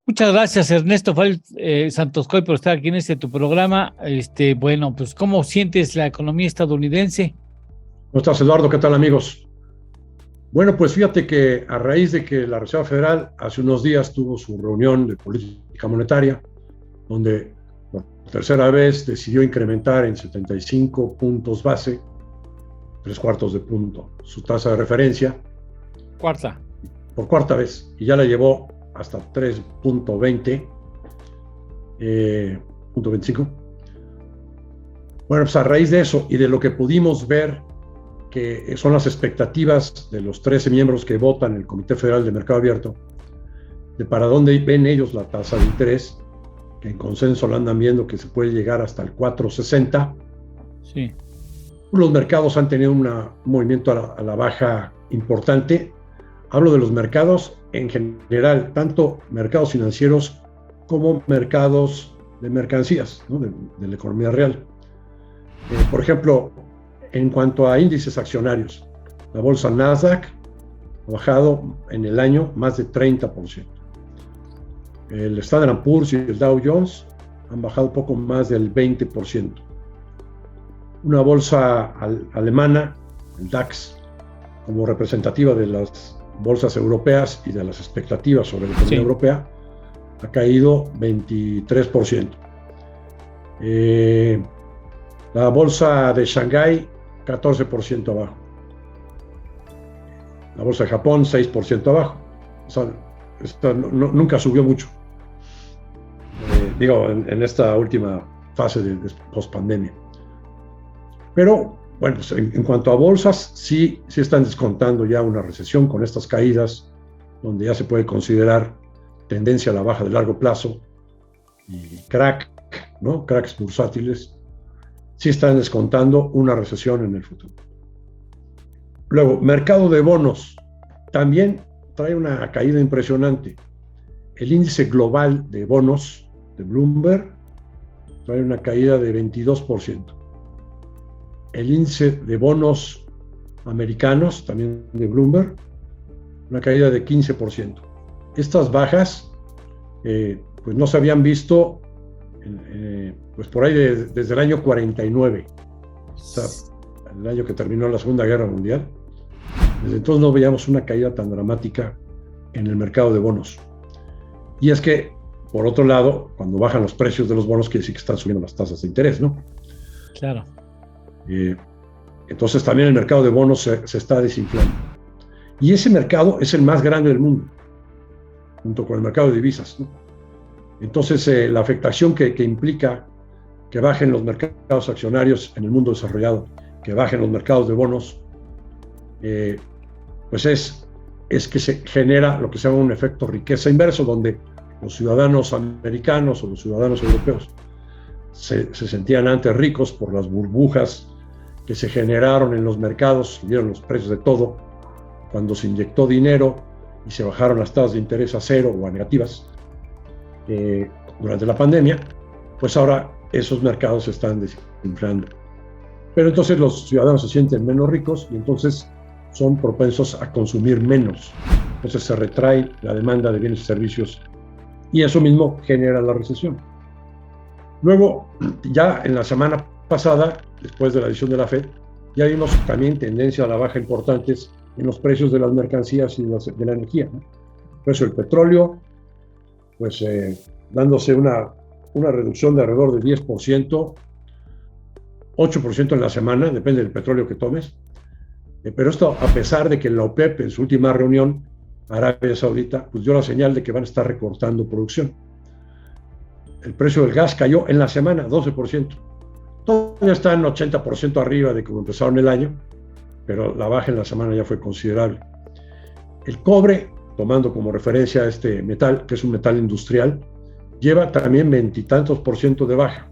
Muchas gracias, Ernesto Santoscoy, por estar aquí en tu programa. Bueno, pues, ¿cómo sientes la economía estadounidense? ¿Cómo estás, Eduardo? ¿Qué tal, amigos? Bueno, pues fíjate que a raíz de que la Reserva Federal hace unos días tuvo su reunión de política monetaria, donde por tercera vez decidió incrementar en 75 puntos base, 3/4 de punto, su tasa de referencia. Cuarta. Por cuarta vez, y ya la llevó hasta 3.20, punto 25. Bueno, pues a raíz de eso y de lo que pudimos ver, que son las expectativas de los 13 miembros que votan en el Comité Federal de Mercado Abierto, de para dónde ven ellos la tasa de interés, que en consenso la andan viendo que se puede llegar hasta el 4.60. Sí. Los mercados han tenido un movimiento a la baja importante. Hablo de los mercados en general, tanto mercados financieros como mercados de mercancías, ¿no? de la economía real. Por ejemplo, en cuanto a índices accionarios, la bolsa Nasdaq ha bajado en el año más de 30%. El Standard & Poor's y el Dow Jones han bajado poco más del 20%. Una bolsa alemana, el DAX, como representativa de las bolsas europeas y de las expectativas sobre la economía europea, ha caído 23%. La bolsa de Shanghái, 14% abajo. La bolsa de Japón, 6% abajo. O sea, nunca subió mucho. En esta última fase de post-pandemia. Pero, bueno, pues en cuanto a bolsas, sí están descontando ya una recesión con estas caídas, donde ya se puede considerar tendencia a la baja de largo plazo y crack, ¿no? Cracks bursátiles, sí están descontando una recesión en el futuro. Luego, mercado de bonos, también trae una caída impresionante. El índice global de bonos de Bloomberg trae una caída de 22%. El índice de bonos americanos, también de Bloomberg, una caída de 15%. Estas bajas, pues no se habían visto pues por ahí desde el año 49, o sea, el año que terminó la Segunda Guerra Mundial. Desde entonces no veíamos una caída tan dramática en el mercado de bonos. Y es que, por otro lado, cuando bajan los precios de los bonos, quiere decir que están subiendo las tasas de interés, ¿no? Claro. Entonces también el mercado de bonos se está desinflando. Y ese mercado es el más grande del mundo, junto con el mercado de divisas, ¿no? Entonces la afectación que implica que bajen los mercados accionarios en el mundo desarrollado, que bajen los mercados de bonos, pues es que se genera lo que se llama un efecto riqueza inverso, donde los ciudadanos americanos o los ciudadanos europeos se sentían antes ricos por las burbujas que se generaron en los mercados, subieron los precios de todo, cuando se inyectó dinero y se bajaron las tasas de interés a cero o a negativas durante la pandemia, pues ahora esos mercados se están desinflando. Pero entonces los ciudadanos se sienten menos ricos y entonces son propensos a consumir menos. Entonces se retrae la demanda de bienes y servicios y eso mismo genera la recesión. Luego, ya en la semana pasada, después de la decisión de la Fed, ya vimos también tendencia a la baja importantes en los precios de las mercancías y de la energía, ¿no? El precio del petróleo, pues dándose una reducción de alrededor de 10%, 8% en la semana, depende del petróleo que tomes. Pero esto a pesar de que la OPEP en su última reunión, Arabia Saudita, pues dio la señal de que van a estar recortando producción. El precio del gas cayó en la semana 12%. Todavía están 80% arriba de como empezaron el año, pero la baja en la semana ya fue considerable. El cobre, tomando como referencia a este metal, que es un metal industrial, lleva también 20 y tantos % de baja.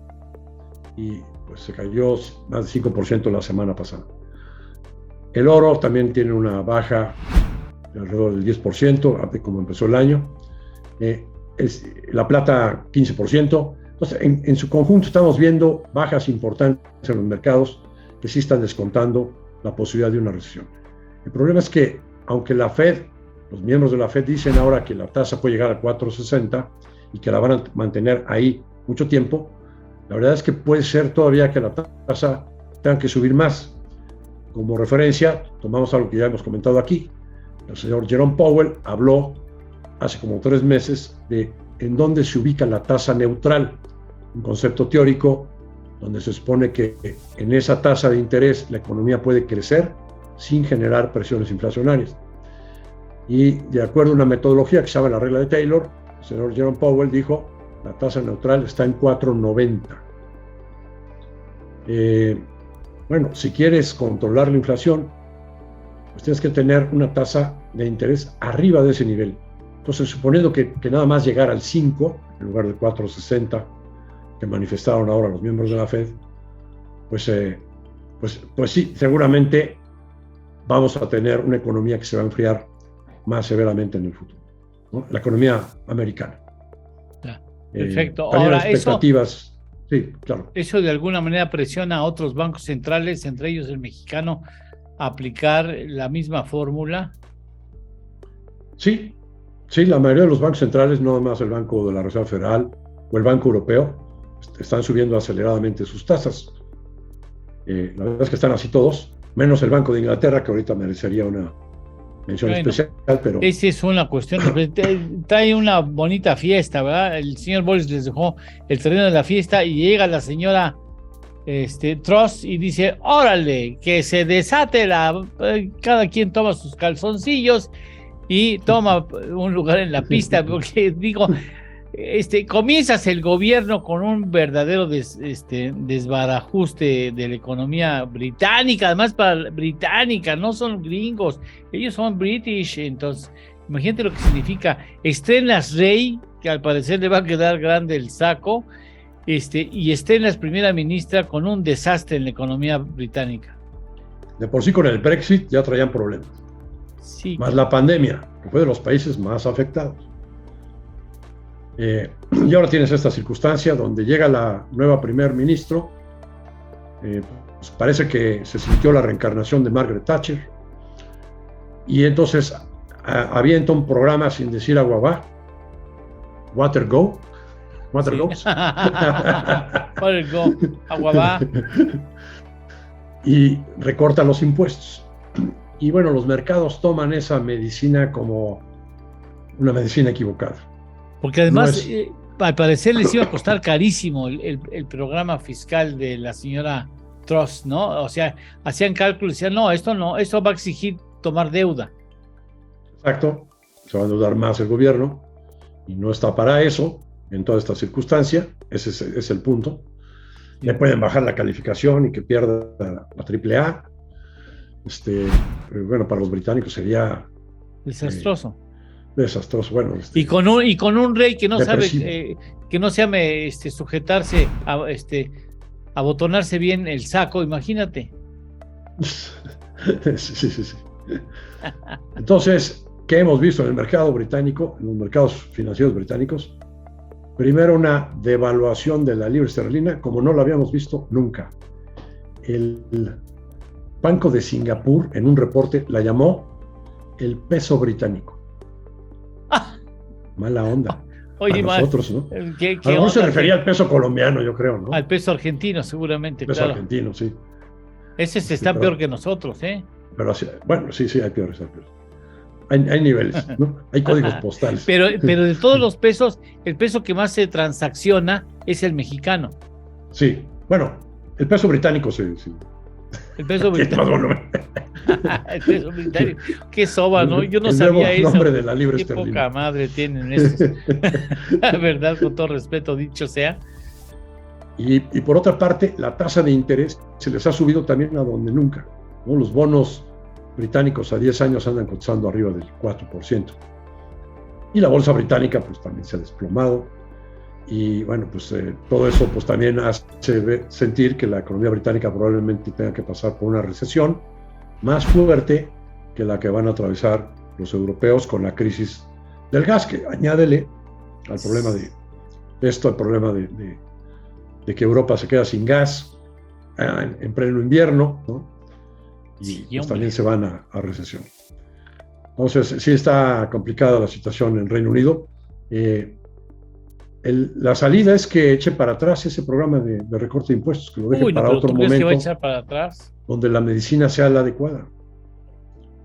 Y pues se cayó más de 5% la semana pasada. El oro también tiene una baja de alrededor del 10%, de como empezó el año. La plata 15%. Entonces, en su conjunto estamos viendo bajas importantes en los mercados que sí están descontando la posibilidad de una recesión. El problema es que, aunque la Fed, los miembros de la Fed dicen ahora que la tasa puede llegar a 4.60 y que la van a mantener ahí mucho tiempo, la verdad es que puede ser todavía que la tasa tenga que subir más. Como referencia, tomamos algo que ya hemos comentado aquí. El señor Jerome Powell habló hace como 3 meses de en dónde se ubica la tasa neutral, un concepto teórico donde se supone que en esa tasa de interés la economía puede crecer sin generar presiones inflacionarias. Y de acuerdo a una metodología que se llama la regla de Taylor, el señor Jerome Powell dijo la tasa neutral está en 4.90. Bueno, si quieres controlar la inflación, pues tienes que tener una tasa de interés arriba de ese nivel. Entonces, suponiendo que nada más llegara al 5, en lugar de 4.60, que manifestaron ahora los miembros de la Fed, pues sí, seguramente vamos a tener una economía que se va a enfriar más severamente en el futuro, ¿no? La economía americana. Perfecto. Ahora, expectativas. Sí, claro. Eso de alguna manera presiona a otros bancos centrales, entre ellos el mexicano, a aplicar la misma fórmula. Sí, la mayoría de los bancos centrales, no más el Banco de la Reserva Federal o el Banco Europeo, están subiendo aceleradamente sus tasas. La verdad es que están así todos, menos el Banco de Inglaterra, que ahorita merecería una mención especial, pero... Esa es una cuestión, trae una bonita fiesta, ¿verdad? El señor Boris les dejó el terreno de la fiesta y llega la señora Truss y dice, órale, que se desate cada quien toma sus calzoncillos y toma un lugar en la pista, porque digo, comienzas el gobierno con un verdadero desbarajuste de la economía británica, además para británica, no son gringos, ellos son British, entonces imagínate lo que significa, estrenas rey, que al parecer le va a quedar grande el saco, y estrenas primera ministra con un desastre en la economía británica. De por sí con el Brexit ya traían problemas. Sí. Más la pandemia, que fue de los países más afectados. Y ahora tienes esta circunstancia donde llega la nueva primer ministro, pues parece que se sintió la reencarnación de Margaret Thatcher, y entonces avienta un programa sin decir agua va, Water Go, Water Goes. Water Go, agua va. Y recorta los impuestos. Y bueno, los mercados toman esa medicina como una medicina equivocada. Porque además, al parecer les iba a costar carísimo el programa fiscal de la señora Truss, ¿no? O sea, hacían cálculos y decían, no, esto va a exigir tomar deuda. Exacto, se va a endeudar más el gobierno y no está para eso en toda esta circunstancia, ese es el punto. Le pueden bajar la calificación y que pierda la AAA. Bueno, para los británicos sería desastroso. Desastroso, bueno. Y con un rey que no depresivo. Sabe, que no sabe sujetarse, abotonarse bien el saco, imagínate. Sí. Entonces, ¿qué hemos visto en el mercado británico, en los mercados financieros británicos? Primero, una devaluación de la libra esterlina como no la habíamos visto nunca. El Banco de Singapur, en un reporte, la llamó el peso británico. Mala onda. Oye, a nosotros, ¿no? A lo mejor se refería al peso colombiano, yo creo, ¿no? Al peso argentino, seguramente. El peso argentino, sí. Ese está peor que nosotros, ¿eh? Pero bueno, sí, hay peores. Hay niveles, ¿no? Hay códigos postales. Pero de todos los pesos, el peso que más se transacciona es el mexicano. Sí, bueno, el peso británico sí. El peso británico. El peso británico. Qué soba, ¿no? Yo no sabía eso. El nombre de la libra Qué esterlina. Poca madre tienen estos. La verdad, con todo respeto dicho sea. Y por otra parte, la tasa de interés se les ha subido también a donde nunca, ¿no? Los bonos británicos a 10 años andan cotizando arriba del 4%. Y la bolsa británica pues también se ha desplomado. Y bueno, pues todo eso pues también hace sentir que la economía británica probablemente tenga que pasar por una recesión más fuerte que la que van a atravesar los europeos con la crisis del gas, que añádele al problema el problema de que Europa se queda sin gas en pleno invierno, ¿no? y Sí, pues hombre. también se van a recesión. Entonces, sí está complicada la situación en Reino Unido. La salida es que eche para atrás ese programa de recorte de impuestos, que lo deje Uy, no, para pero otro ¿tú crees que va a momento echar para atrás? donde la medicina sea la adecuada.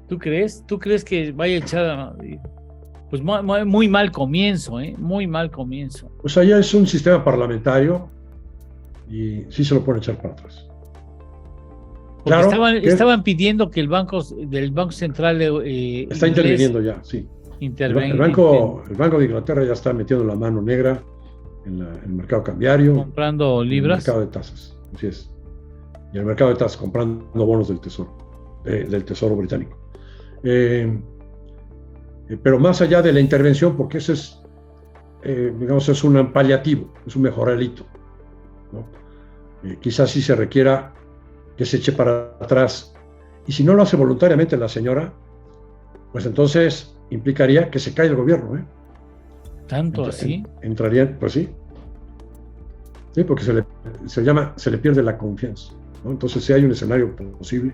¿Tú crees? ¿Tú crees que vaya a echar? Pues muy mal comienzo, ¿eh? Muy mal comienzo. Pues allá es un sistema parlamentario y sí se lo pueden echar para atrás. Porque Claro que estaban pidiendo que del Banco Central está inglés interviniendo ya, sí. intervenga El Banco de Inglaterra ya está metiendo la mano negra en el mercado cambiario, comprando en el libras. mercado de tasas. Así es. Y el mercado de tasas comprando bonos del Tesoro británico. Pero más allá de la intervención, porque eso es, digamos, es un paliativo, es un mejoralito, ¿no? Quizás sí se requiera que se eche para atrás. Y si no lo hace voluntariamente la señora, pues entonces implicaría que se cae el gobierno, ¿eh? Tanto así. Entraría, pues sí. Sí, porque se le pierde la confianza, ¿no? Entonces sí hay un escenario posible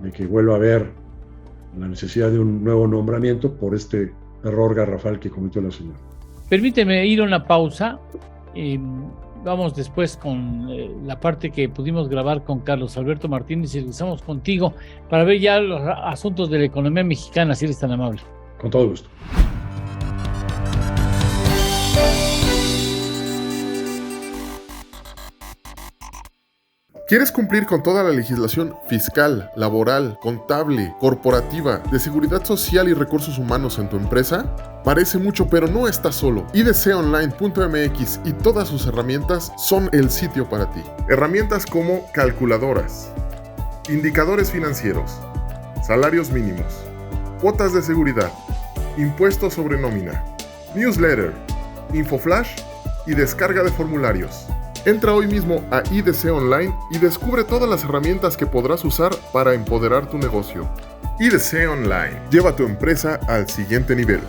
de que vuelva a haber la necesidad de un nuevo nombramiento por este error garrafal que cometió la señora. Permíteme ir a una pausa. Vamos después con la parte que pudimos grabar con Carlos Alberto Martínez y regresamos contigo para ver ya los asuntos de la economía mexicana, si eres tan amable. Con todo gusto. ¿Quieres cumplir con toda la legislación fiscal, laboral, contable, corporativa, de seguridad social y recursos humanos en tu empresa? Parece mucho, pero no estás solo. idconline.mx y todas sus herramientas son el sitio para ti. Herramientas como calculadoras, indicadores financieros, salarios mínimos, cuotas de seguridad, impuestos sobre nómina, newsletter, infoflash y descarga de formularios. Entra hoy mismo a IDC Online y descubre todas las herramientas que podrás usar para empoderar tu negocio. IDC Online. Lleva tu empresa al siguiente nivel.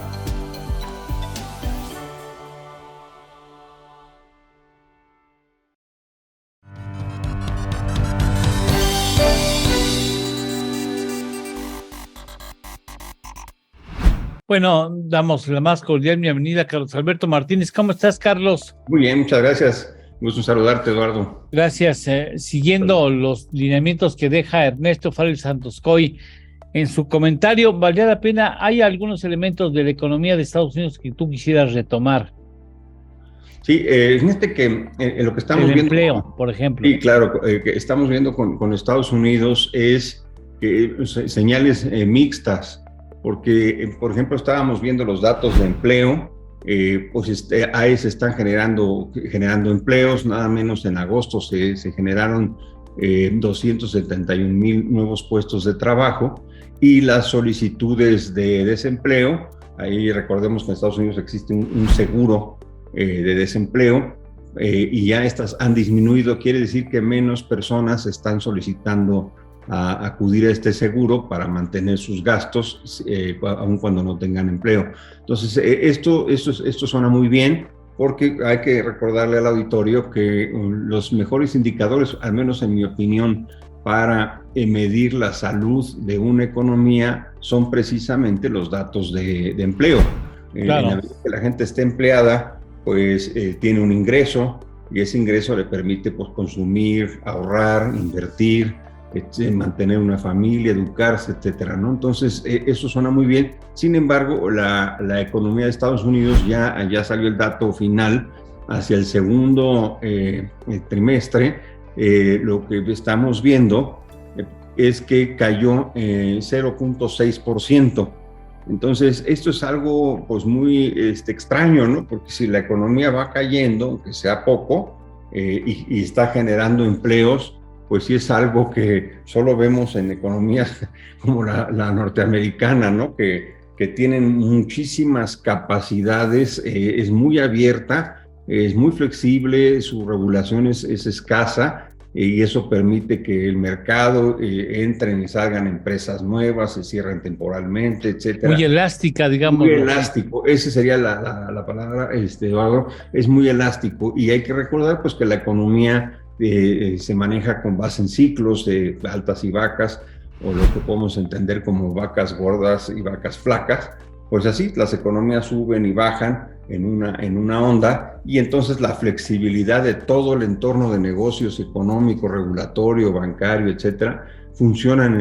Bueno, damos la más cordial bienvenida a Carlos Alberto Martínez. ¿Cómo estás, Carlos? Muy bien, muchas gracias. Gusto saludarte, Eduardo. Gracias. Siguiendo los lineamientos que deja Ernesto Farrell Santoscoy en su comentario, ¿valdría la pena? ¿Hay algunos elementos de la economía de Estados Unidos que tú quisieras retomar? Sí, fíjate que lo que estamos El viendo... empleo, por ejemplo. Sí, claro, que estamos viendo con Estados Unidos es señales mixtas, porque, por ejemplo, estábamos viendo los datos de empleo, pues ahí se están generando empleos, nada menos en agosto se generaron 271,000 nuevos puestos de trabajo, y las solicitudes de desempleo, ahí recordemos que en Estados Unidos existe un seguro de desempleo, y ya estas han disminuido, quiere decir que menos personas están solicitando a acudir a este seguro para mantener sus gastos, aun cuando no tengan empleo. Entonces, esto suena muy bien, porque hay que recordarle al auditorio que los mejores indicadores, al menos en mi opinión, para medir la salud de una economía son precisamente los datos de empleo. Claro. En la medida que la gente esté empleada, pues tiene un ingreso, y ese ingreso le permite pues consumir, ahorrar, invertir, mantener una familia, educarse, etcétera, ¿no? Entonces, eso suena muy bien. Sin embargo, la economía de Estados Unidos ya salió el dato final hacia el segundo trimestre. Lo que estamos viendo es que cayó 0.6%. Entonces, esto es algo pues muy extraño, ¿no? Porque si la economía va cayendo, aunque sea poco, y está generando empleos, pues sí es algo que solo vemos en economías como la norteamericana, ¿no? Que tienen muchísimas capacidades, es muy abierta, es muy flexible, su regulación es escasa, y eso permite que el mercado entren y salgan empresas nuevas, se cierren temporalmente, etcétera. Muy elástica, digamos. Muy elástico, esa sería la palabra, Eduardo, es muy elástico, y hay que recordar pues que la economía se maneja con base en ciclos de altas y bajas. o lo que podemos entender como vacas gordas y vacas flacas, pues así las economías suben y bajan en una onda, y entonces la flexibilidad de todo el entorno de negocios económico, regulatorio, bancario, etcétera, funcionan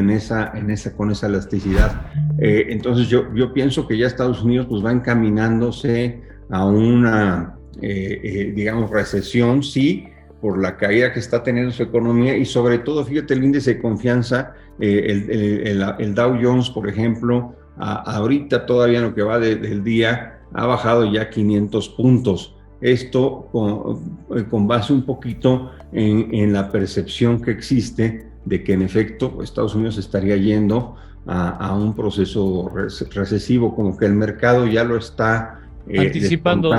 con esa elasticidad. Entonces yo pienso que ya Estados Unidos pues va encaminándose a una, digamos, recesión, sí, por la caída que está teniendo su economía, y sobre todo, fíjate, el índice de confianza, el Dow Jones, por ejemplo, ahorita todavía en lo que va del día, ha bajado ya 500 puntos. Esto con base un poquito en la percepción que existe de que en efecto Estados Unidos estaría yendo a un proceso recesivo, como que el mercado ya lo está anticipando.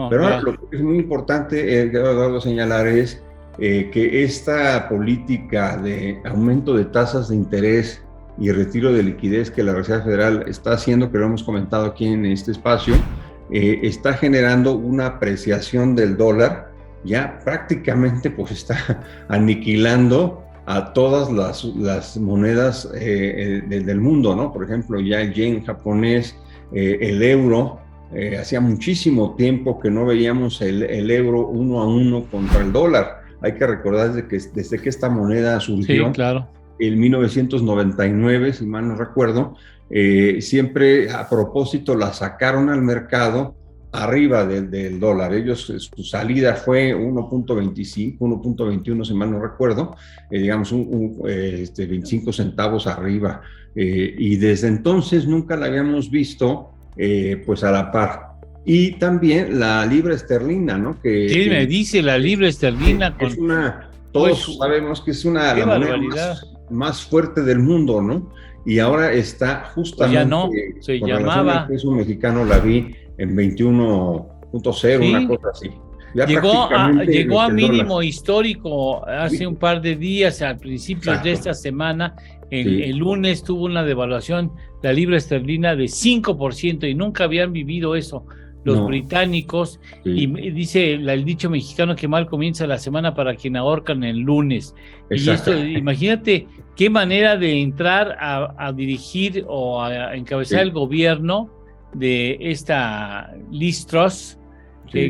Pero ahora lo que es muy importante, Eduardo, señalar es que esta política de aumento de tasas de interés y retiro de liquidez que la Reserva Federal está haciendo, que lo hemos comentado aquí en este espacio, está generando una apreciación del dólar, ya prácticamente pues está aniquilando a todas las monedas del mundo, ¿no? Por ejemplo, ya el yen japonés, el euro, hacía muchísimo tiempo que no veíamos el euro 1 a 1 contra el dólar. Hay que recordar desde que esta moneda surgió, sí, claro, en 1999, si mal no recuerdo, siempre a propósito la sacaron al mercado arriba del dólar. Ellos, su salida fue 1.25, 1.21, si mal no recuerdo, digamos 25 centavos arriba, y desde entonces nunca la habíamos visto pues a la par. Y también la libra esterlina, ¿no? Sí, me dice la libra esterlina. Es todos sabemos que es una la moneda más fuerte del mundo, ¿no? Y ahora está justamente, ya no, se llamaba, el peso mexicano la vi en 21.0, sí, una cosa así. Ya llegó a mínimo histórico hace un par de días, a principios de esta semana. El lunes tuvo una devaluación, la libra esterlina, de 5%, y nunca habían vivido eso los británicos, y dice el dicho mexicano que mal comienza la semana para quien ahorcan el lunes. Y esto, imagínate qué manera de entrar a dirigir o a encabezar el gobierno de esta Liz Truss,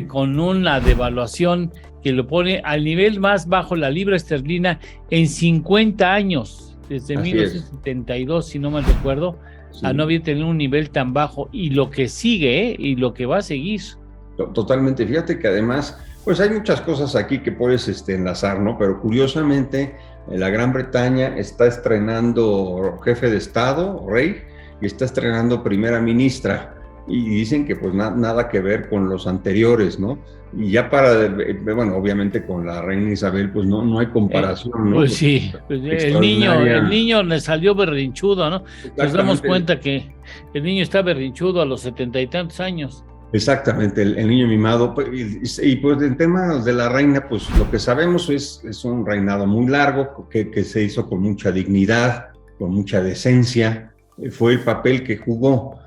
con una devaluación que lo pone al nivel más bajo la libra esterlina en 50 años, desde 1972, si no mal recuerdo. No había tenido un nivel tan bajo, y lo que sigue, y lo que va a seguir. Totalmente. Fíjate que además, pues hay muchas cosas aquí que puedes enlazar, ¿no? Pero curiosamente, la Gran Bretaña está estrenando jefe de Estado, rey, y está estrenando primera ministra, y dicen que pues nada que ver con los anteriores, ¿no? Y ya bueno, obviamente con la reina Isabel pues no hay comparación, ¿no? Pues sí, el niño le salió berrinchudo, ¿no? Nos damos cuenta que el niño está berrinchudo a los 70 y tantos años. Exactamente, el niño mimado. Y pues en temas de la reina, pues lo que sabemos es un reinado muy largo, que se hizo con mucha dignidad, con mucha decencia, fue el papel que jugó.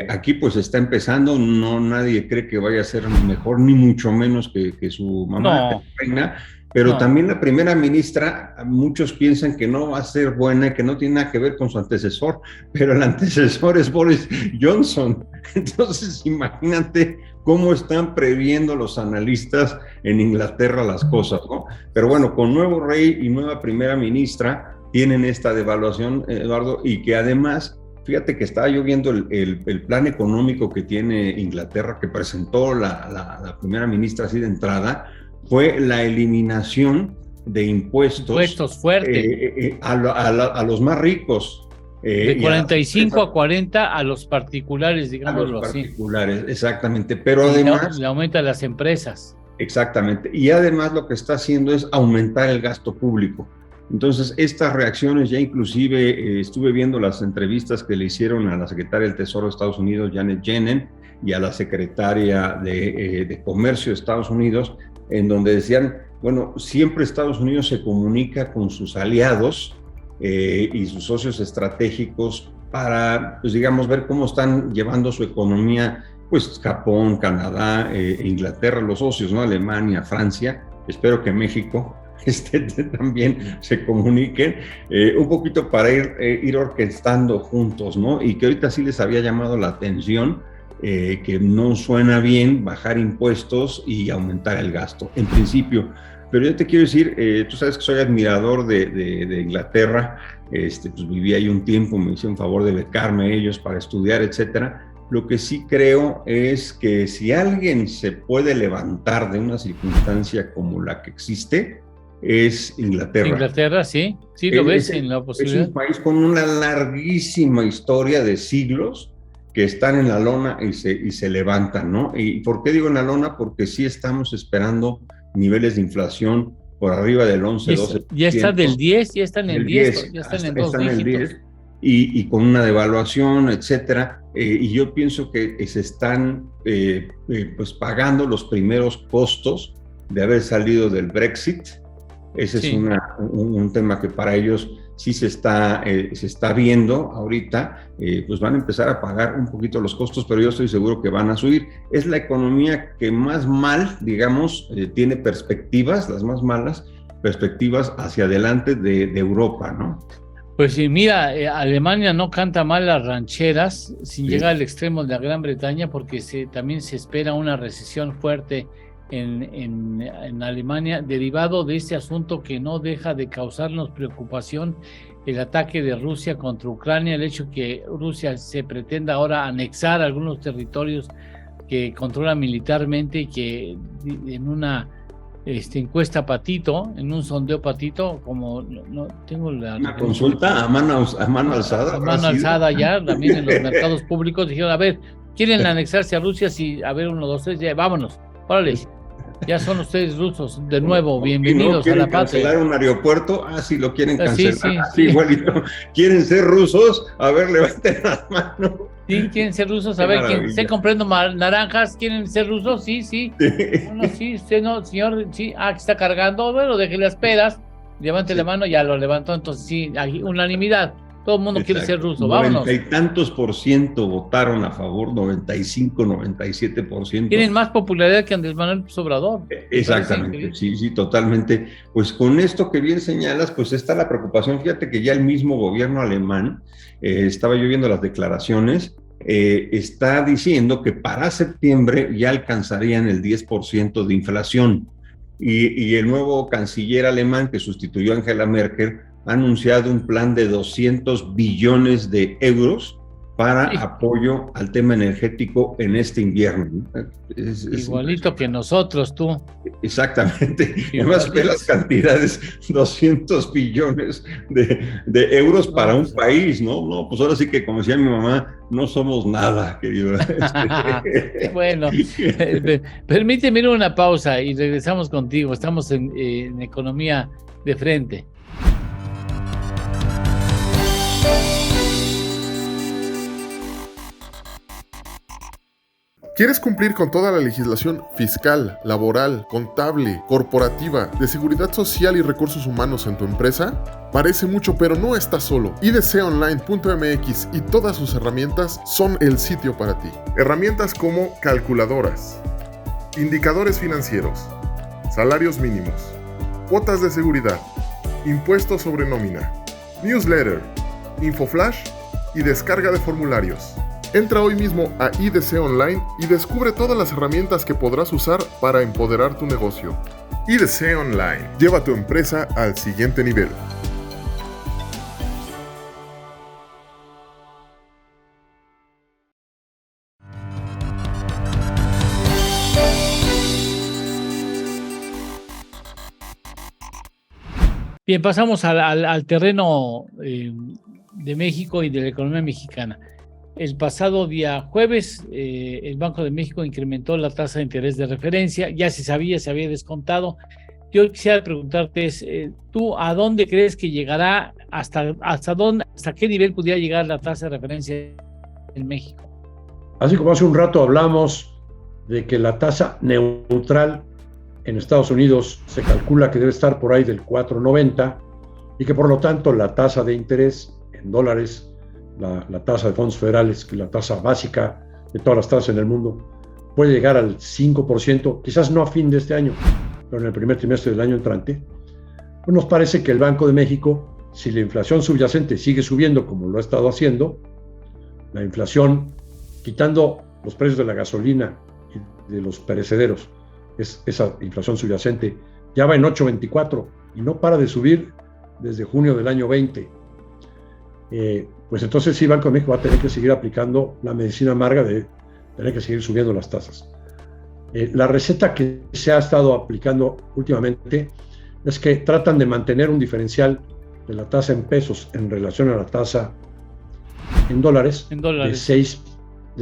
Aquí pues está empezando, nadie cree que vaya a ser mejor, ni mucho menos que su mamá, la reina, pero también la primera ministra, muchos piensan que no va a ser buena, que no tiene nada que ver con su antecesor, pero el antecesor es Boris Johnson. Entonces imagínate cómo están previendo los analistas en Inglaterra las cosas, ¿no? Pero bueno, con nuevo rey y nueva primera ministra tienen esta devaluación, Eduardo, y que además, fíjate que estaba yo viendo el plan económico que tiene Inglaterra, que presentó la primera ministra así de entrada, fue la eliminación de impuestos fuertes a los más ricos. De 45 a 40 a los particulares, digámoslo así. A los particulares, exactamente. Pero además le aumenta a las empresas. Exactamente. Y además lo que está haciendo es aumentar el gasto público. Entonces, estas reacciones, ya inclusive estuve viendo las entrevistas que le hicieron a la secretaria del Tesoro de Estados Unidos, Janet Yellen, y a la secretaria de Comercio de Estados Unidos, en donde decían, bueno, siempre Estados Unidos se comunica con sus aliados y sus socios estratégicos para, pues digamos, ver cómo están llevando su economía, pues Japón, Canadá, Inglaterra, los socios, ¿no? Alemania, Francia, espero que México, también se comuniquen, un poquito para ir orquestando juntos, ¿no? Y que ahorita sí les había llamado la atención que no suena bien bajar impuestos y aumentar el gasto, en principio. Pero yo te quiero decir, tú sabes que soy admirador de Inglaterra, pues viví ahí un tiempo, me hicieron favor de becarme a ellos para estudiar, etcétera. Lo que sí creo es que si alguien se puede levantar de una circunstancia como la que existe, es Inglaterra. Inglaterra, sí, sí lo ves en la posibilidad. Es un país con una larguísima historia de siglos que están en la lona y se levantan, ¿no? ¿Y por qué digo en la lona? Porque sí estamos esperando niveles de inflación por arriba del 11, 12%. Ya está del 10, ya está en el 10, ya están en dos dígitos. Y con una devaluación, etcétera, y yo pienso que se están pues pagando los primeros costos de haber salido del Brexit. Ese sí. Es un tema que para ellos sí se está viendo ahorita, pues van a empezar a pagar un poquito los costos, pero yo estoy seguro que van a subir. Es la economía que más mal, digamos, tiene perspectivas, las más malas perspectivas hacia adelante de Europa, ¿no? Pues sí, mira, Alemania no canta mal las rancheras sin llegar al extremo de la Gran Bretaña, porque también se espera una recesión fuerte en Alemania, derivado de este asunto que no deja de causarnos preocupación, el ataque de Rusia contra Ucrania, el hecho que Rusia se pretenda ahora anexar algunos territorios que controla militarmente y que en una encuesta Patito, en un sondeo Patito, como no tengo una consulta a mano alzada. A mano alzada ya, también en los mercados públicos, dijeron, a ver, ¿quieren anexarse a Rusia? Sí, a ver, 1, 2, 3, ya, vámonos, órale, ya son ustedes rusos, de nuevo, bienvenidos a la patria. ¿Quieren cancelar un aeropuerto? Ah, sí, lo quieren cancelar, sí. Igualito. ¿Quieren ser rusos? A ver, levanten las manos. Sí, quieren ser rusos, a ver, ¿quién esté comprando naranjas? ¿Quieren ser rusos? Sí. Bueno, sí, usted no, señor, sí, que está cargando, bueno, deje las peras, levante la mano, ya lo levantó, entonces sí, hay unanimidad, todo el mundo quiere ser ruso, vámonos. 90 y tantos % votaron a favor, 95, 97%. Tienen más popularidad que Andrés Manuel López Obrador. Exactamente, sí, totalmente. Pues con esto que bien señalas, pues está la preocupación. Fíjate que ya el mismo gobierno alemán, estaba yo viendo las declaraciones, está diciendo que para septiembre ya alcanzarían el 10% de inflación. Y el nuevo canciller alemán que sustituyó a Angela Merkel ha anunciado un plan de 200 billones de euros para apoyo al tema energético en este invierno. Igualito que nosotros, tú. Exactamente. Además, ve las cantidades, 200 billones de euros para un país, ¿no? No, pues ahora sí que, como decía mi mamá, no somos nada, querido. Bueno, permíteme ir a una pausa y regresamos contigo. Estamos en Economía de Frente. ¿Quieres cumplir con toda la legislación fiscal, laboral, contable, corporativa, de seguridad social y recursos humanos en tu empresa? Parece mucho, pero no estás solo. idconline.mx y todas sus herramientas son el sitio para ti. Herramientas como calculadoras, indicadores financieros, salarios mínimos, cuotas de seguridad, impuestos sobre nómina, newsletter, infoflash y descarga de formularios. Entra hoy mismo a IDC Online y descubre todas las herramientas que podrás usar para empoderar tu negocio. IDC Online. Lleva tu empresa al siguiente nivel. Bien, pasamos al terreno de México y de la economía mexicana. El pasado día jueves, el Banco de México incrementó la tasa de interés de referencia, ya se sabía, se había descontado. Yo quisiera preguntarte, ¿tú a dónde crees que llegará, hasta qué nivel pudiera llegar la tasa de referencia en México? Así como hace un rato hablamos de que la tasa neutral en Estados Unidos se calcula que debe estar por ahí del 4.90 y que por lo tanto la tasa de interés en dólares, la tasa de fondos federales, que es la tasa básica de todas las tasas en el mundo, puede llegar al 5%, quizás no a fin de este año, pero en el primer trimestre del año entrante. Pues nos parece que el Banco de México, si la inflación subyacente sigue subiendo como lo ha estado haciendo, la inflación, quitando los precios de la gasolina y de los perecederos, esa inflación subyacente ya va en 8.24 y no para de subir desde junio del año 20. Pues entonces sí, Banco de México va a tener que seguir aplicando la medicina amarga de tener que seguir subiendo las tasas. La receta que se ha estado aplicando últimamente es que tratan de mantener un diferencial de la tasa en pesos en relación a la tasa en dólares, de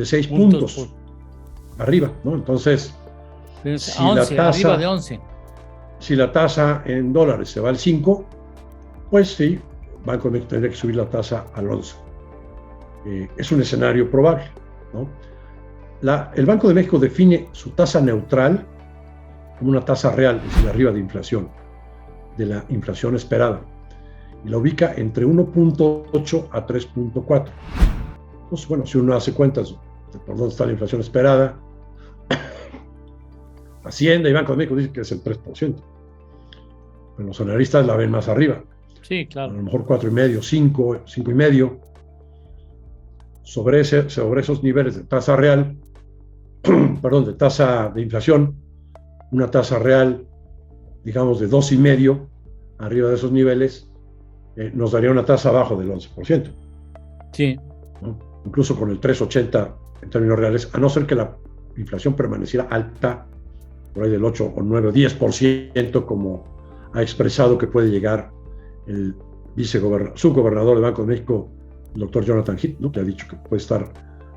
6 puntos arriba, ¿no? Entonces, si 11, la tasa, arriba de 11. Si la tasa en dólares se va al 5, pues sí, Banco de México tendría que subir la tasa al 11. Es un escenario probable, ¿no? El Banco de México define su tasa neutral como una tasa real, es decir, arriba de inflación, de la inflación esperada, y la ubica entre 1.8 a 3.4. Pues bueno, si uno hace cuentas de por dónde está la inflación esperada, Hacienda y Banco de México dicen que es el 3%. Pero los analistas la ven más arriba. Sí, claro. A lo mejor 4,5, 5,5. Sobre esos niveles de tasa real, perdón, de tasa de inflación, una tasa real, digamos, de 2,5, arriba de esos niveles, nos daría una tasa abajo del 11%. Sí. ¿No? Incluso con el 3,80 en términos reales, a no ser que la inflación permaneciera alta, por ahí del 8 o 9 o 10%, como ha expresado que puede llegar el subgobernador del Banco de México, el doctor Jonathan Heath, ¿no? Que ha dicho que puede estar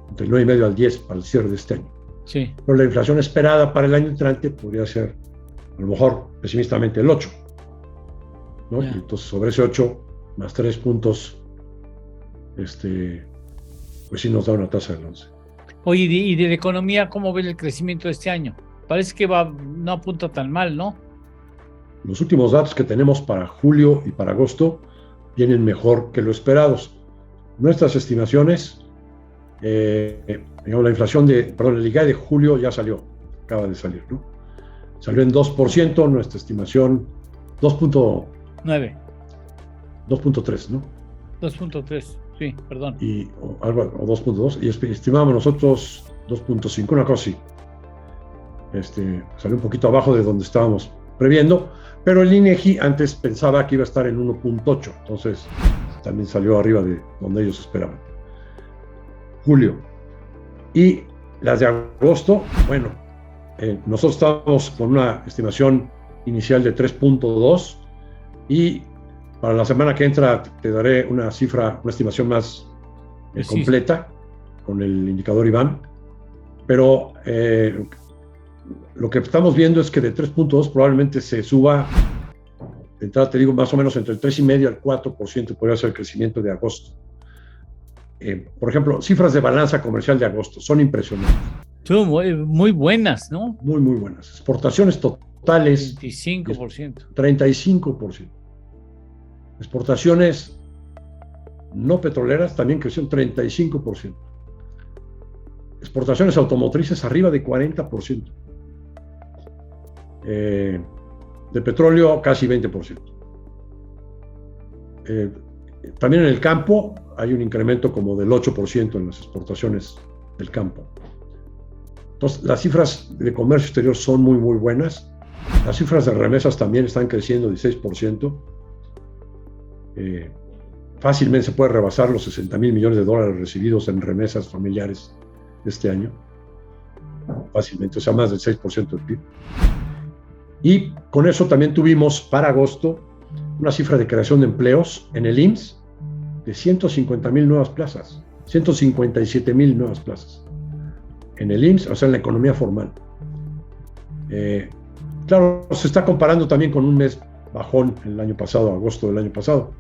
entre el 9,5 al 10 para el cierre de este año. Sí. Pero la inflación esperada para el año entrante podría ser, a lo mejor, pesimistamente, el 8. ¿No? Y entonces, sobre ese 8, más 3 puntos, pues sí nos da una tasa del 11. Oye, y de la economía, ¿cómo ves el crecimiento de este año? Parece que no apunta tan mal, ¿no? Los últimos datos que tenemos para julio y para agosto vienen mejor que lo esperados. Nuestras estimaciones, digamos, la inflación el IGAE de julio ya salió, acaba de salir, ¿no? Salió en 2%, nuestra estimación 2.9. 2.3, ¿no? 2.3, sí, perdón. O 2.2, y estimamos nosotros 2.5, una cosa así. Salió un poquito abajo de donde estábamos previendo, pero el INEGI antes pensaba que iba a estar en 1.8, entonces también salió arriba de donde ellos esperaban. Julio. Y las de agosto, bueno, nosotros estábamos con una estimación inicial de 3.2 y para la semana que entra te daré una estimación más completa con el indicador IBAN, pero lo que estamos viendo es que de 3.2 probablemente se suba, de entrada te digo, más o menos entre el 3,5 al 4% podría ser el crecimiento de agosto. Por ejemplo, cifras de balanza comercial de agosto son impresionantes. Son muy buenas, ¿no? Muy, muy buenas. Exportaciones totales. 25%. 35%. Exportaciones no petroleras también crecieron 35%. Exportaciones automotrices arriba de 40%. De petróleo casi 20%. También en el campo hay un incremento como del 8% en las exportaciones del campo. Entonces, las cifras de comercio exterior son muy, muy buenas. Las cifras de remesas también están creciendo 16%. Fácilmente se puede rebasar los $60,000 millones recibidos en remesas familiares este año. Fácilmente, o sea, más del 6% del PIB. Y con eso también tuvimos para agosto una cifra de creación de empleos en el IMSS de 150,000 nuevas plazas, 157,000 nuevas plazas. En el IMSS, o sea, en la economía formal. Claro, se está comparando también con un mes bajón el año pasado, agosto del año pasado,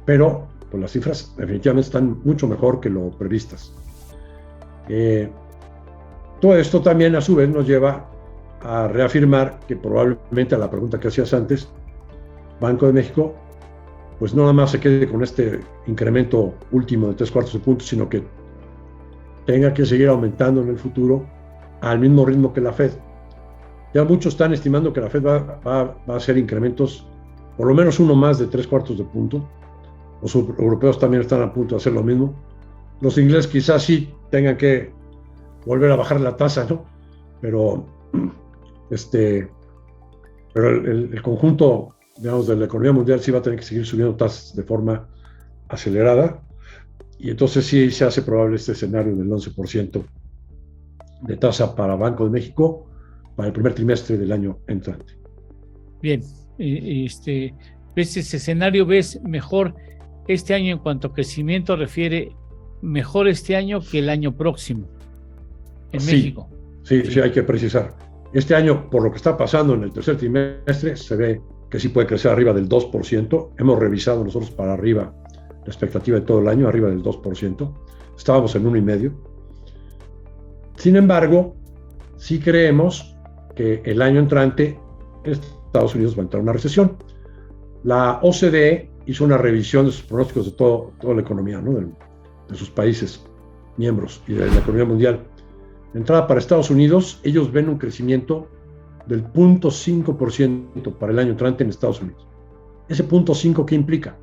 pero pues, las cifras definitivamente están mucho mejor que lo previstas. Todo esto también a su vez nos lleva a reafirmar que probablemente a la pregunta que hacías antes, Banco de México, pues no nada más se quede con este incremento último de 3/4 de puntos, sino que tenga que seguir aumentando en el futuro al mismo ritmo que la Fed. Ya muchos están estimando que la Fed va a hacer incrementos por lo menos uno más de 3/4 de punto. Los europeos también están a punto de hacer lo mismo. Los ingleses quizás sí tengan que volver a bajar la tasa, ¿no? Pero el conjunto, digamos, de la economía mundial sí va a tener que seguir subiendo tasas de forma acelerada, y entonces sí se hace probable este escenario del 11% de tasa para Banco de México para el primer trimestre del año entrante. Bien, ¿ves ese escenario? ¿Ves mejor este año en cuanto a crecimiento refiere, mejor este año que el año próximo en México? Sí, hay que precisar. Este año, por lo que está pasando en el tercer trimestre, se ve que sí puede crecer arriba del 2%. Hemos revisado nosotros para arriba la expectativa de todo el año, arriba del 2%. Estábamos en 1,5%. Sin embargo, sí creemos que el año entrante Estados Unidos va a entrar en una recesión. La OCDE hizo una revisión de sus pronósticos de toda la economía, ¿no? de sus países miembros y de la economía mundial. De entrada, para Estados Unidos, ellos ven un crecimiento del 0.5% para el año entrante en Estados Unidos. ¿Ese 0.5 qué implica?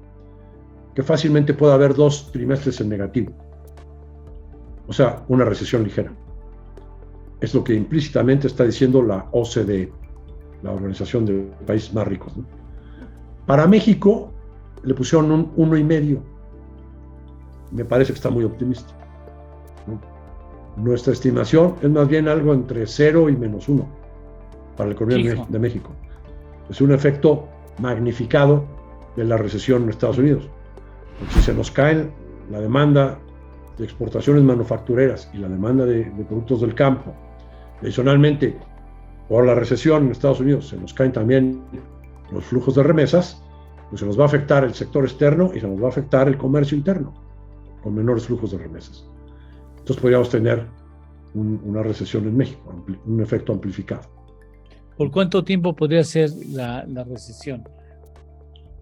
Que fácilmente puede haber 2 trimestres en negativo. O sea, una recesión ligera. Es lo que implícitamente está diciendo la OCDE, la Organización de Países Más Ricos, ¿no? Para México le pusieron un 1,5. Me parece que está muy optimista, ¿no? Nuestra estimación es más bien algo entre 0 y -1 para la economía de México. Es un efecto magnificado de la recesión en Estados Unidos. Porque si se nos cae la demanda de exportaciones manufactureras y la demanda de productos del campo, adicionalmente, por la recesión en Estados Unidos, se nos caen también los flujos de remesas, pues se nos va a afectar el sector externo y se nos va a afectar el comercio interno, con menores flujos de remesas. Entonces podríamos tener una recesión en México, un efecto amplificado. ¿Por cuánto tiempo podría ser la recesión?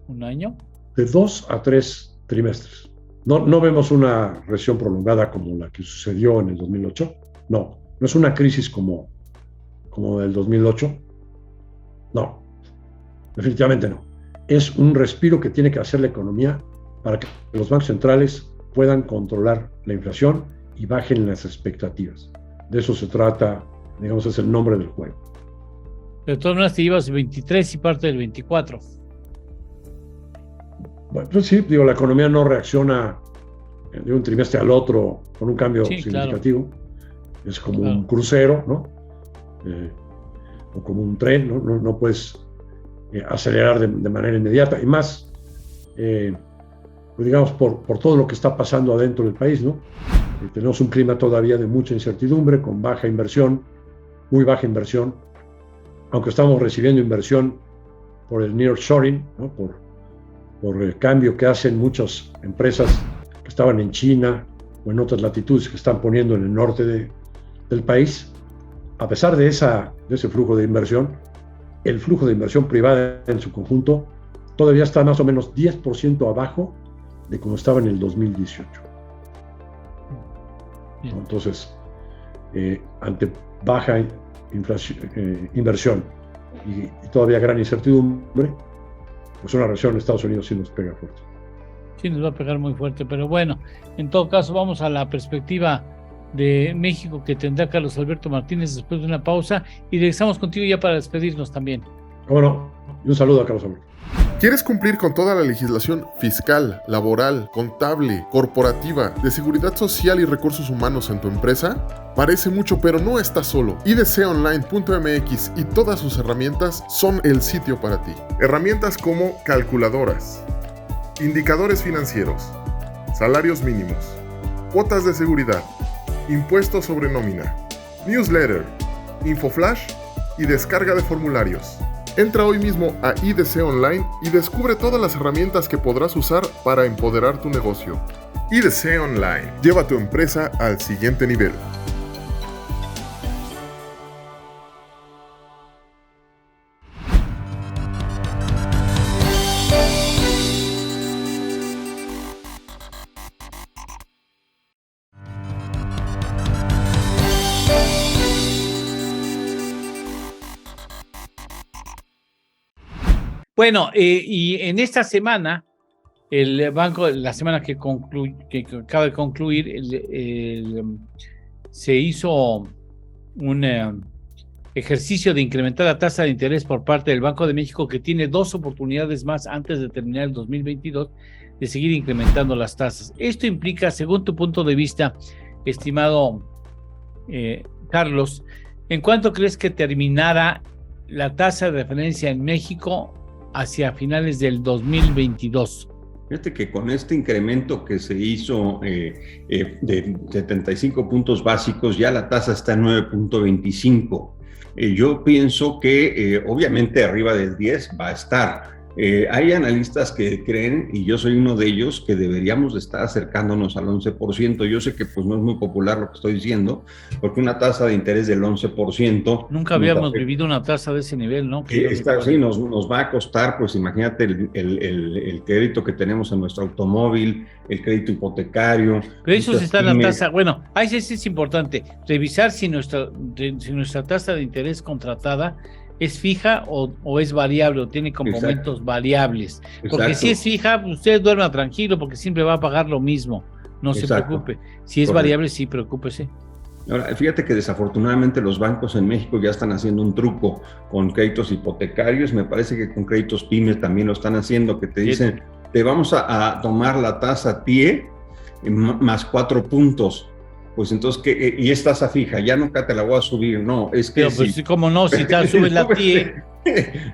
¿Un año? De 2 a 3 trimestres. No vemos una recesión prolongada como la que sucedió en el 2008. No es una crisis como el 2008. No, definitivamente no. Es un respiro que tiene que hacer la economía para que los bancos centrales puedan controlar la inflación y bajen las expectativas. De eso se trata, digamos, es el nombre del juego. De todas maneras te llevas 23 y parte del 24. Bueno, pues sí, la economía no reacciona de un trimestre al otro con un cambio significativo. Claro. Es como un crucero, ¿no? O como un tren, ¿no? No puedes acelerar de manera inmediata. Y más, pues digamos, por todo lo que está pasando adentro del país, ¿no? Tenemos un clima todavía de mucha incertidumbre, con baja inversión, muy baja inversión, aunque estamos recibiendo inversión por el nearshoring, ¿no? por el cambio que hacen muchas empresas que estaban en China o en otras latitudes que están poniendo en el norte del país. A pesar de ese flujo de inversión, el flujo de inversión privada en su conjunto todavía está más o menos 10% abajo de como estaba en el 2018. Entonces, ante baja inversión y todavía gran incertidumbre, pues una recesión en Estados Unidos sí nos pega fuerte. Sí, nos va a pegar muy fuerte, pero bueno, en todo caso vamos a la perspectiva de México que tendrá Carlos Alberto Martínez después de una pausa y regresamos contigo ya para despedirnos también. Cómo no, y un saludo a Carlos Alberto. ¿Quieres cumplir con toda la legislación fiscal, laboral, contable, corporativa, de seguridad social y recursos humanos en tu empresa? Parece mucho, pero no estás solo. idconline.mx y todas sus herramientas son el sitio para ti. Herramientas como calculadoras, indicadores financieros, salarios mínimos, cuotas de seguridad, impuestos sobre nómina, newsletter, infoflash y descarga de formularios. Entra hoy mismo a IDC Online y descubre todas las herramientas que podrás usar para empoderar tu negocio. IDC Online. Lleva tu empresa al siguiente nivel. Bueno, y en esta semana, el banco, la semana que acaba de concluir, se hizo un ejercicio de incrementar la tasa de interés por parte del Banco de México, que tiene 2 oportunidades más antes de terminar el 2022 de seguir incrementando las tasas. Esto implica, según tu punto de vista, estimado Carlos, ¿en cuánto crees que terminará la tasa de referencia en México hacia finales del 2022? Fíjate que con este incremento que se hizo de 75 puntos básicos, ya la tasa está en 9.25. Yo pienso que obviamente arriba del 10 va a estar. Hay analistas que creen, y yo soy uno de ellos, que deberíamos de estar acercándonos al 11%. Yo sé que pues no es muy popular lo que estoy diciendo, porque una tasa de interés del 11%... Nunca habíamos vivido una tasa de ese nivel, ¿no? Sí, nos va a costar, pues imagínate el crédito que tenemos en nuestro automóvil, el crédito hipotecario. Pero eso está en la tasa. Bueno, ahí sí es importante revisar si nuestra tasa de interés contratada es fija o es variable o tiene complementos variables. Porque si es fija, usted duerma tranquilo porque siempre va a pagar lo mismo. No se preocupe. Si es variable, sí, preocúpese. Ahora, fíjate que desafortunadamente los bancos en México ya están haciendo un truco con créditos hipotecarios. Me parece que con créditos pymes también lo están haciendo, que te dicen, te vamos a tomar la tasa TIE más 4 puntos. Pues entonces, y es tasa fija, ya nunca te la voy a subir, no, es que... Pero pues cómo no, si te subes la TIE...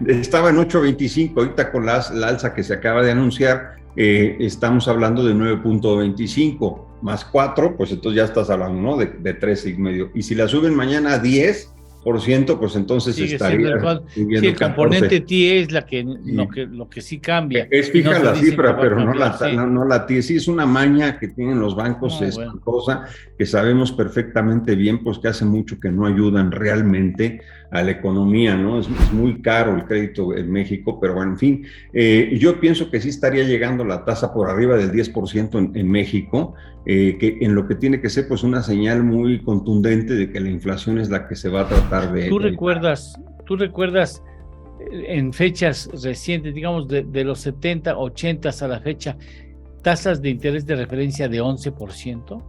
Estaba en 8.25, ahorita con la alza que se acaba de anunciar, estamos hablando de 9.25, más 4, pues entonces ya estás hablando, ¿no? De 13.5. Y si la suben mañana a 10%, pues entonces sigue estaría... Sí, el componente TIE es lo que sí cambia. Es fija la cifra, pero no la TIE. Sí, es una maña que tienen los bancos espantosa, que sabemos perfectamente bien, pues que hace mucho que no ayudan realmente a la economía, ¿no? Es muy caro el crédito en México, pero bueno, en fin, yo pienso que sí estaría llegando la tasa por arriba del 10% en México, que en lo que tiene que ser pues una señal muy contundente de que la inflación es la que se va a tratar de... ¿Tú recuerdas en fechas recientes, digamos de los 70, 80 a la fecha, tasas de interés de referencia de 11%?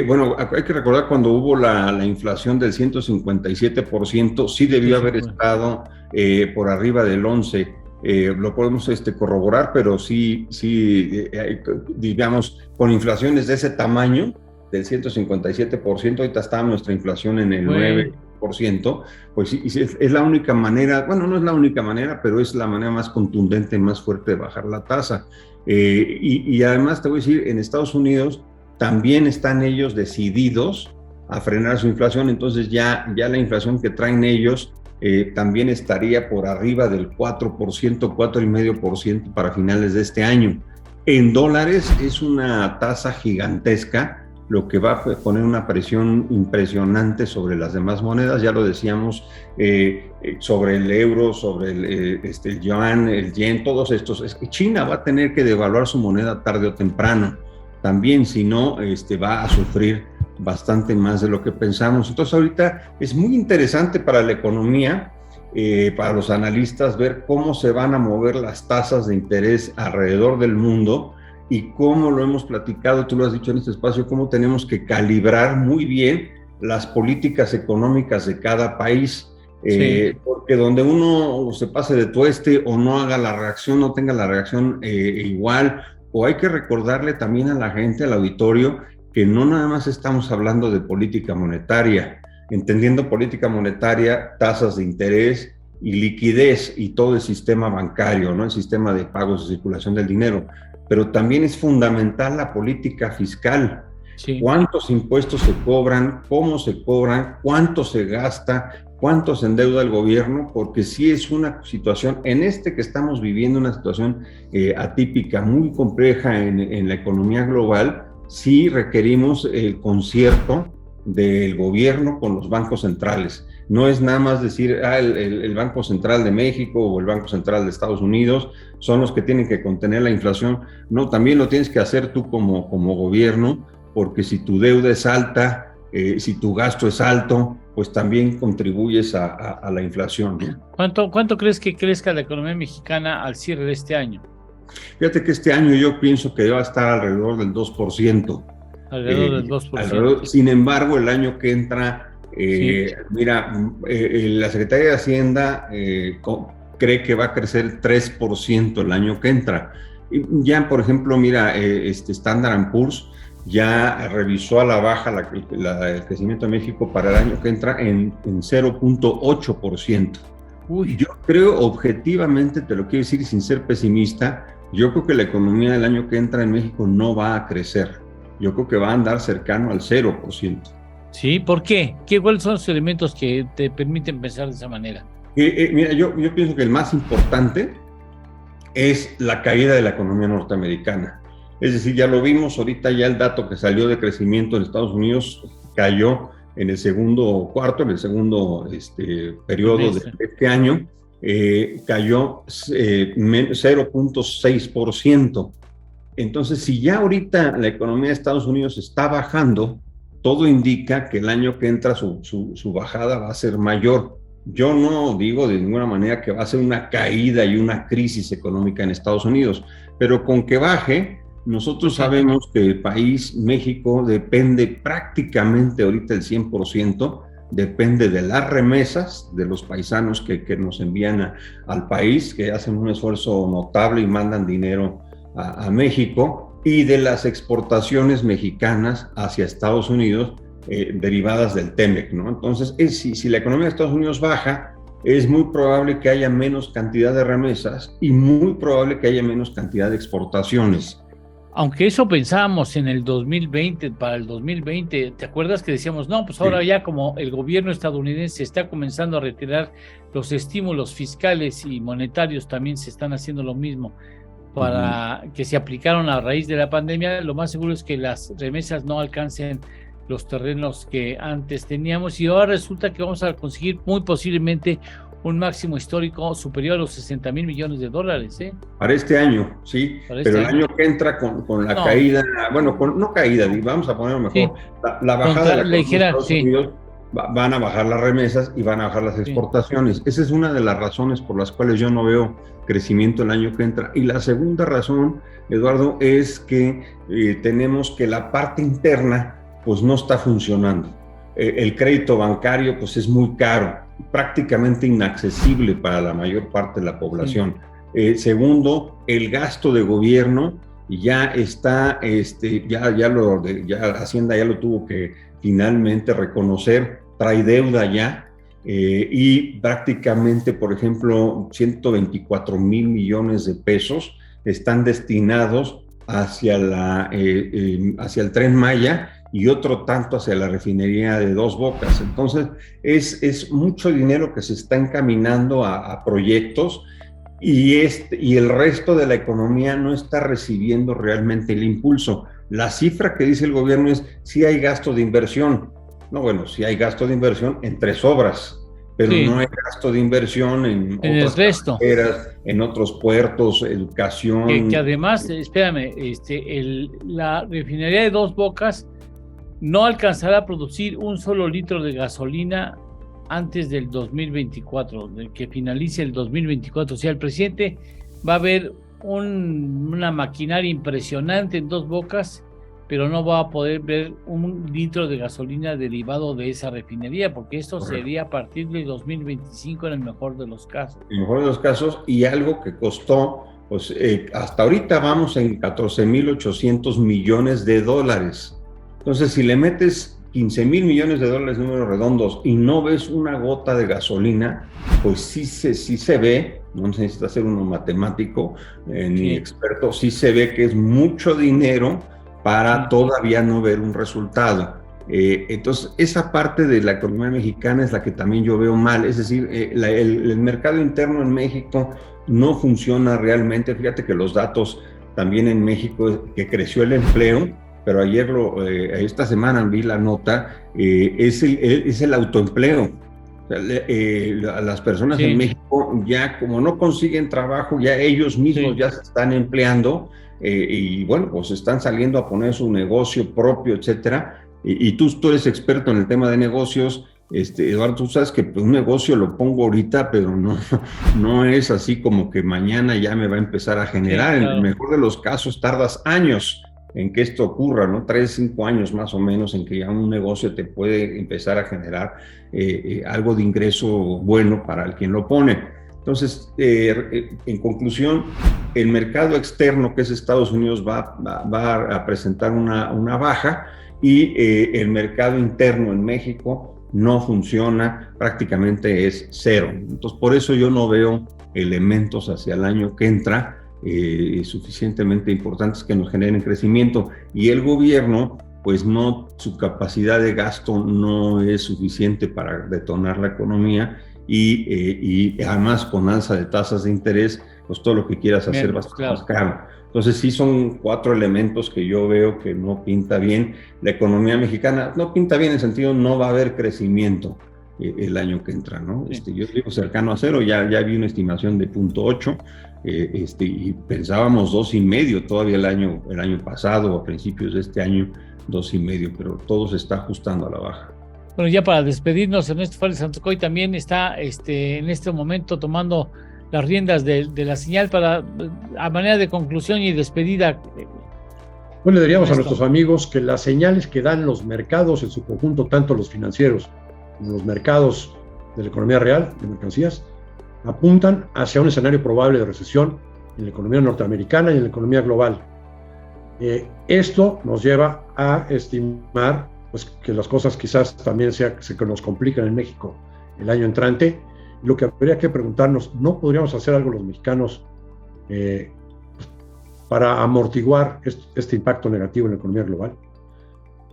Bueno, hay que recordar cuando hubo la inflación del 157%, sí debió haber estado por arriba del 11%. Lo podemos corroborar, pero sí, digamos, con inflaciones de ese tamaño, del 157%, ahorita está nuestra inflación en el 9%, pues sí, es la única manera, bueno, no es la única manera, pero es la manera más contundente, más fuerte de bajar la tasa. Y además te voy a decir, en Estados Unidos también están ellos decididos a frenar su inflación, entonces ya la inflación que traen ellos también estaría por arriba del 4%, 4,5% para finales de este año. En dólares es una tasa gigantesca, lo que va a poner una presión impresionante sobre las demás monedas, ya lo decíamos, sobre el euro, sobre el yuan, el yen, todos estos. Es que China va a tener que devaluar su moneda tarde o temprano, también, si no, va a sufrir bastante más de lo que pensamos. Entonces ahorita es muy interesante para la economía, para los analistas, ver cómo se van a mover las tasas de interés alrededor del mundo y cómo lo hemos platicado, tú lo has dicho en este espacio, cómo tenemos que calibrar muy bien las políticas económicas de cada país, porque donde uno se pase de tueste o no haga la reacción, no tenga la reacción igual, o hay que recordarle también a la gente, al auditorio, que no nada más estamos hablando de política monetaria, entendiendo política monetaria, tasas de interés y liquidez y todo el sistema bancario, ¿no? El sistema de pagos y circulación del dinero, pero también es fundamental la política fiscal. Sí. ¿Cuántos impuestos se cobran? ¿Cómo se cobran? ¿Cuánto se gasta? ¿Cuánto se endeuda el gobierno? Porque sí es una situación, que estamos viviendo, una situación atípica, muy compleja en la economía global. Sí requerimos el concierto del gobierno con los bancos centrales. No es nada más decir, el Banco Central de México o el Banco Central de Estados Unidos son los que tienen que contener la inflación. No, también lo tienes que hacer tú como gobierno, porque si tu deuda es alta, si tu gasto es alto, pues también contribuyes a la inflación, ¿no? ¿Cuánto crees que crezca la economía mexicana al cierre de este año? Fíjate que este año yo pienso que va a estar alrededor del 2%. Alrededor del 2%. Sin embargo, el año que entra, mira, la Secretaría de Hacienda cree que va a crecer 3% el año que entra. Ya, por ejemplo, mira, Standard & Poor's ya revisó a la baja el crecimiento de México para el año que entra en 0.8%. Yo creo, objetivamente, te lo quiero decir sin ser pesimista, yo creo que la economía del año que entra en México no va a crecer. Yo creo que va a andar cercano al 0%. Sí, ¿por qué? ¿Cuáles son los elementos que te permiten pensar de esa manera? Mira, yo pienso que el más importante es la caída de la economía norteamericana. Es decir, ya lo vimos, ahorita ya el dato que salió de crecimiento en Estados Unidos cayó en el segundo cuarto, en el segundo periodo de este año, cayó 0.6%. Entonces, si ya ahorita la economía de Estados Unidos está bajando, todo indica que el año que entra su bajada va a ser mayor. Yo no digo de ninguna manera que va a ser una caída y una crisis económica en Estados Unidos, pero con que baje, nosotros sabemos que el país, México, depende prácticamente ahorita el 100%, depende de las remesas de los paisanos que nos envían al país, que hacen un esfuerzo notable y mandan dinero a México, y de las exportaciones mexicanas hacia Estados Unidos, derivadas del TEMEC, ¿no? Entonces, si la economía de Estados Unidos baja, es muy probable que haya menos cantidad de remesas y muy probable que haya menos cantidad de exportaciones. Aunque eso pensábamos en el 2020, para el 2020, ¿te acuerdas que decíamos, no, pues ahora ya como el gobierno estadounidense está comenzando a retirar los estímulos fiscales y monetarios, también se están haciendo lo mismo para que se aplicaron a raíz de la pandemia, lo más seguro es que las remesas no alcancen los terrenos que antes teníamos y ahora resulta que vamos a conseguir muy posiblemente un máximo histórico superior a los 60,000 millones de dólares. Para este año, sí, pero el año que entra con la caída, bueno, no caída, vamos a ponerlo mejor, la bajada de la economía de Estados Unidos, van a bajar las remesas y van a bajar las exportaciones. Esa es una de las razones por las cuales yo no veo crecimiento el año que entra. Y la segunda razón, Eduardo, es que tenemos que la parte interna pues no está funcionando. El crédito bancario pues es muy caro, prácticamente inaccesible para la mayor parte de la población. Segundo, el gasto de gobierno ya está, ya Hacienda ya lo tuvo que finalmente reconocer, trae deuda ya, y prácticamente, por ejemplo, 124,000 millones de pesos están destinados hacia el Tren Maya y otro tanto hacia la refinería de Dos Bocas. Entonces, es mucho dinero que se está encaminando a proyectos y el resto de la economía no está recibiendo realmente el impulso. La cifra que dice el gobierno es sí hay gasto de inversión. No, bueno, sí hay gasto de inversión en 3 obras, pero no hay gasto de inversión en otras carreteras, en otros puertos, educación. Que además, espérame, la refinería de Dos Bocas no alcanzará a producir un solo litro de gasolina antes del 2024, de que finalice el 2024. O sea, el presidente va a ver una maquinaria impresionante en Dos Bocas, pero no va a poder ver un litro de gasolina derivado de esa refinería, porque esto sería a partir del 2025 en el mejor de los casos. En el mejor de los casos, y algo que costó, pues hasta ahorita vamos en 14,800 millones de dólares. Entonces, si le metes 15,000 millones de dólares, números redondos, y no ves una gota de gasolina, pues sí se ve, no necesita ser uno matemático ni experto, sí se ve que es mucho dinero para todavía no ver un resultado. Entonces, esa parte de la economía mexicana es la que también yo veo mal, es decir, el mercado interno en México no funciona realmente. Fíjate que los datos también en México, que creció el empleo, pero ayer, esta semana vi la nota, es el autoempleo. O sea, las personas en México ya como no consiguen trabajo, ya ellos mismos ya se están empleando y bueno, pues están saliendo a poner su negocio propio, etcétera. y tú eres experto en el tema de negocios. Eduardo, tú sabes que un negocio lo pongo ahorita, pero no es así como que mañana ya me va a empezar a generar. Sí, claro. En el mejor de los casos tardas años en que esto ocurra, ¿no? 3, 5 años más o menos en que ya un negocio te puede empezar a generar algo de ingreso bueno para el quien lo pone. Entonces, en conclusión, el mercado externo, que es Estados Unidos, va a presentar una baja, y el mercado interno en México no funciona, prácticamente es cero. Entonces, por eso yo no veo elementos hacia el año que entra suficientemente importantes que nos generen crecimiento. Y el gobierno, pues no, su capacidad de gasto no es suficiente para detonar la economía, y además con alza de tasas de interés, pues todo lo que quieras hacer va a estar más caro. Entonces sí son 4 elementos que yo veo que no pinta bien. La economía mexicana no pinta bien en el sentido, no va a haber crecimiento el año que entra, ¿no? Yo digo cercano a cero, ya vi una estimación de 0.8, y pensábamos 2.5 todavía el año pasado, a principios de este año 2.5, pero todo se está ajustando a la baja. Bueno, ya para despedirnos, Ernesto Fales Santocoy también está en este momento tomando las riendas de la señal a manera de conclusión y despedida. Bueno, le diríamos a nuestros amigos que las señales que dan los mercados en su conjunto, tanto los financieros como los mercados de la economía real, de mercancías, apuntan hacia un escenario probable de recesión en la economía norteamericana y en la economía global. Esto nos lleva a estimar pues, que las cosas quizás también se nos complican en México el año entrante. Lo que habría que preguntarnos, ¿no podríamos hacer algo los mexicanos para amortiguar este impacto negativo en la economía global?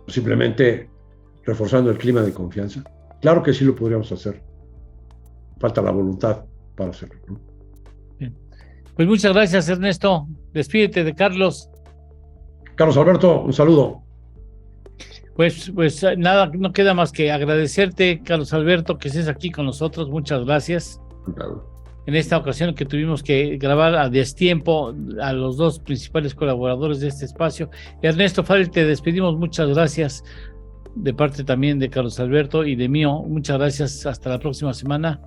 Simplemente reforzando el clima de confianza. Claro que sí lo podríamos hacer. Falta la voluntad para hacerlo, ¿no? Bien. Pues muchas gracias, Ernesto. Despídete de Carlos. Carlos Alberto, un saludo. Pues nada, no queda más que agradecerte, Carlos Alberto, que estés aquí con nosotros. Muchas gracias. Claro. En esta ocasión que tuvimos que grabar a destiempo a los 2 principales colaboradores de este espacio. Ernesto Fales, te despedimos. Muchas gracias de parte también de Carlos Alberto y de mío. Muchas gracias. Hasta la próxima semana.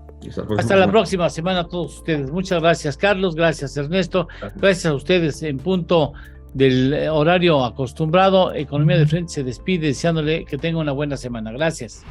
Hasta la próxima semana a todos ustedes. Muchas gracias, Carlos. Gracias, Ernesto. Gracias a ustedes. En punto del horario acostumbrado, Economía de Frente se despide deseándole que tenga una buena semana. Gracias.